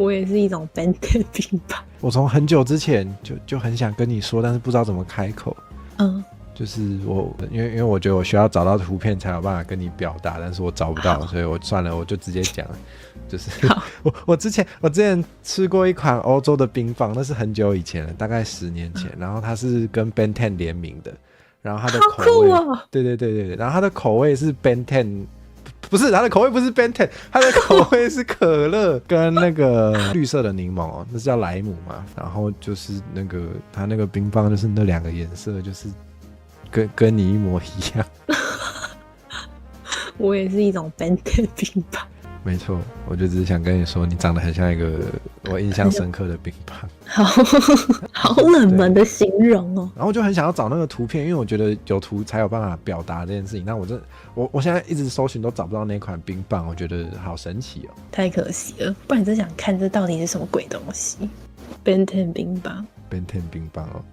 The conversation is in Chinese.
我也是一种 Benten 冰棒。我从很久之前就很想跟你说，但是不知道怎么开口。就是因为我觉得我需要找到图片才有办法跟你表达，但是我找不到，所以我算了，我就直接讲了。就是我之前吃过一款欧洲的冰棒，那是很久以前了，大概10年前，然后它是跟 Benten 联名的，然后它的口味，好酷哦！对，然后它的口味是 Benten。不是，它的口味不是 Benten， 它的口味是可乐跟那个绿色的柠檬哦，那是叫莱姆嘛。然后就是它那个冰棒就是那2个颜色，就是跟你一模一样。我也是一种 Benten 冰棒。没错，我就只是想跟你说，你长得很像一个我印象深刻的冰棒。好冷门的形容哦。然后我就很想要找那个图片，因为我觉得有图才有办法表达这件事情。那我现在一直搜寻都找不到那款冰棒，我觉得好神奇哦。太可惜了，不然你真想看这到底是什么鬼东西？Benten 冰棒。Benten 冰棒哦，